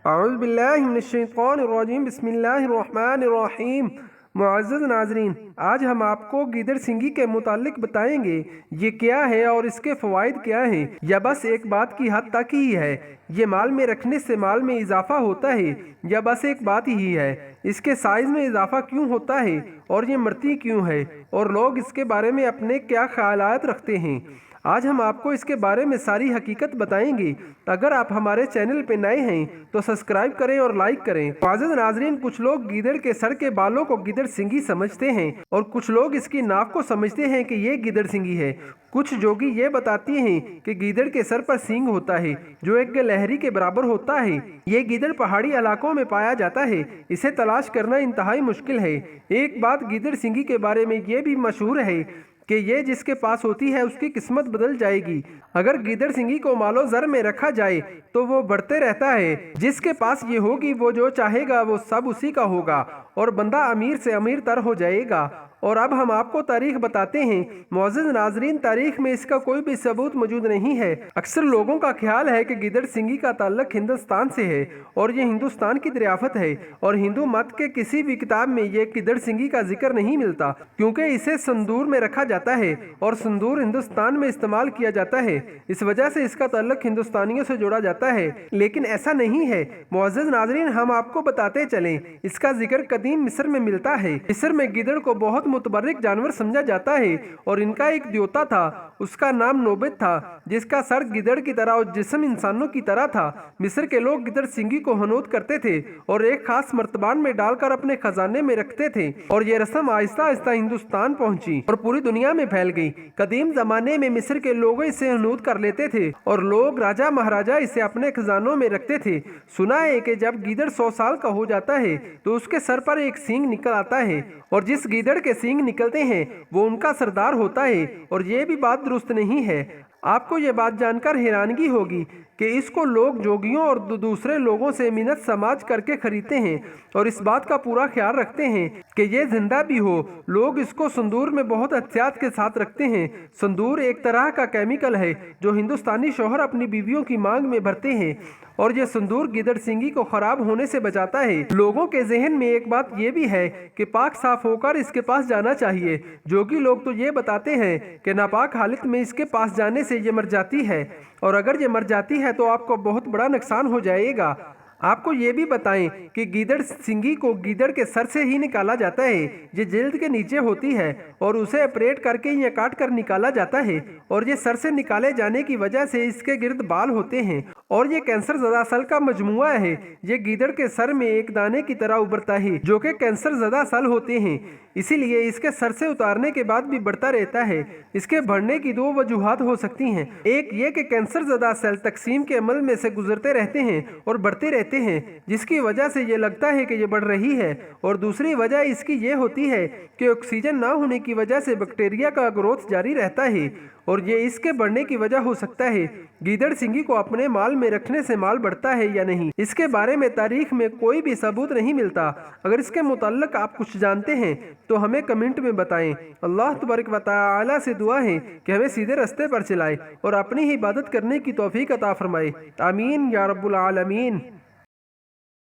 اعوذ باللہ من الشیطان الرجیم بسم اللہ الرحمن الرحیم۔ معزز ناظرین، آج ہم آپ کو گیدڑ سنگی کے متعلق بتائیں گے یہ کیا ہے اور اس کے فوائد کیا ہیں، یا بس ایک بات کی حد تک ہی ہے، یہ مال میں رکھنے سے مال میں اضافہ ہوتا ہے، یا بس ایک بات ہی ہے، اس کے سائز میں اضافہ کیوں ہوتا ہے اور یہ مرتی کیوں ہے، اور لوگ اس کے بارے میں اپنے کیا خیالات رکھتے ہیں۔ آج ہم آپ کو اس کے بارے میں ساری حقیقت بتائیں گے۔ اگر آپ ہمارے چینل پہ نئے ہیں تو سبسکرائب کریں اور لائک کریں۔ معزز ناظرین، کچھ لوگ گیدڑ کے سر کے بالوں کو گیدڑ سنگی سمجھتے ہیں اور کچھ لوگ اس کی ناک کو سمجھتے ہیں کہ یہ گیدڑ سنگی ہے۔ کچھ جوگی یہ بتاتی ہیں کہ گیدڑ کے سر پر سینگ ہوتا ہے جو ایک گلہری کے برابر ہوتا ہے۔ یہ گیدڑ پہاڑی علاقوں میں پایا جاتا ہے، اسے تلاش کرنا انتہائی مشکل ہے۔ ایک بات گیدڑ سنگی کے بارے میں یہ بھی مشہور ہے کہ یہ جس کے پاس ہوتی ہے اس کی قسمت بدل جائے گی۔ اگر گیدڑ سنگی کو مال و زر میں رکھا جائے تو وہ بڑھتے رہتا ہے، جس کے پاس یہ ہوگی وہ جو چاہے گا وہ سب اسی کا ہوگا اور بندہ امیر سے امیر تر ہو جائے گا۔ اور اب ہم آپ کو تاریخ بتاتے ہیں۔ معزز ناظرین، تاریخ میں اس کا کوئی بھی ثبوت موجود نہیں ہے۔ اکثر لوگوں کا خیال ہے کہ گیدڑ سنگی کا تعلق ہندوستان سے ہے اور یہ ہندوستان کی دریافت ہے، اور ہندو مت کے کسی بھی کتاب میں یہ گیدڑ سنگی کا ذکر نہیں ملتا، کیونکہ اسے سندور میں رکھا جاتا ہے اور سندور ہندوستان میں استعمال کیا جاتا ہے، اس وجہ سے اس کا تعلق ہندوستانیوں سے جوڑا جاتا ہے، لیکن ایسا نہیں ہے۔ معزز ناظرین، ہم آپ کو بتاتے چلیں، اس کا ذکر قدیم مصر میں ملتا ہے۔ مصر میں گیدڑ کو بہت متبرک جانور سمجھا جاتا ہے اور ان کا ایک دیوتا تھا، اس کا نام نوبت تھا، جس کا سر گیدڑ کی طرح اور جسم انسانوں کی طرح تھا۔ مصر کے لوگ گیدڑ سنگی کو حنوط کرتے تھے اور ایک خاص مرتبان میں ڈال کر اپنے خزانے میں رکھتے تھے، اور یہ رسم آہستہ آہستہ ہندوستان پہنچی اور پوری دنیا میں پھیل گئی۔ قدیم زمانے میں مصر کے لوگ اسے حنوط کر لیتے تھے اور لوگ راجہ مہاراجہ اسے اپنے خزانوں میں رکھتے تھے۔ سنا ہے کہ جب گیدڑ 100 سال کا ہو جاتا ہے تو اس کے سر پر ایک سینگ نکل آتا ہے، اور جس گیدڑ کے سینگ نکلتے ہیں وہ ان کا سردار ہوتا ہے، اور یہ بھی بات درست نہیں ہے۔ آپ کو یہ بات جان کر حیرانگی ہوگی کہ اس کو لوگ جوگیوں اور دوسرے لوگوں سے منت سماج کر کے خریدتے ہیں اور اس بات کا پورا خیال رکھتے ہیں کہ یہ زندہ بھی ہو۔ لوگ اس کو سندور میں بہت احتیاط کے ساتھ رکھتے ہیں۔ سندور ایک طرح کا کیمیکل ہے جو ہندوستانی شوہر اپنی بیویوں کی مانگ میں بھرتے ہیں، اور یہ سندور گیدڑ سنگی کو خراب ہونے سے بچاتا ہے۔ لوگوں کے ذہن میں ایک بات یہ بھی ہے کہ پاک صاف ہو کر اس کے پاس جانا چاہیے۔ جوگی لوگ تو یہ بتاتے ہیں کہ ناپاک حالت میں اس کے پاس جانے سے یہ مر جاتی ہے، اور اگر یہ مر جاتی ہے تو آپ کو بہت بڑا نقصان ہو جائے گا۔ آپ کو یہ بھی بتائیں کہ گیدڑ سنگی کو گیدڑ کے سر سے ہی نکالا جاتا ہے، یہ جلد کے نیچے ہوتی ہے اور اسے آپریٹ کر کے یا کاٹ کر نکالا جاتا ہے، اور یہ سر سے نکالے جانے کی وجہ سے اس کے گرد بال ہوتے ہیں، اور یہ کینسر زدہ سل کا مجموعہ ہے۔ یہ گیدڑ کے سر میں ایک دانے کی طرح ابھرتا ہے جو کہ کینسر زدہ سل ہوتے ہیں، اسی لیے اس کے سر سے اتارنے کے بعد بھی بڑھتا رہتا ہے۔ اس کے بڑھنے کی 2 وجوہات ہو سکتی ہیں، ایک یہ کہ کینسر زدہ سیل تقسیم کے عمل میں سے گزرتے رہتے ہیں اور بڑھتے رہتے ہیں، جس کی وجہ سے یہ لگتا ہے کہ یہ بڑھ رہی ہے، اور دوسری وجہ اس کی یہ ہوتی ہے کہ آکسیجن نہ ہونے کی وجہ سے بیکٹیریا کا گروتھ جاری رہتا ہے، اور یہ اس کے بڑھنے کی وجہ ہو سکتا ہے۔ گیدڑ سنگی کو اپنے مال میں رکھنے سے مال بڑھتا ہے یا نہیں، اس کے بارے میں تاریخ میں کوئی بھی ثبوت نہیں ملتا۔ اگر اس کے متعلق آپ کچھ جانتے ہیں تو ہمیں کمنٹ میں بتائیں۔ اللہ تبارک و تعالی سے دعا ہے کہ ہمیں سیدھے رستے پر چلائے اور اپنی ہی عبادت کرنے کی توفیق عطا فرمائے۔ آمین یا رب العالمین۔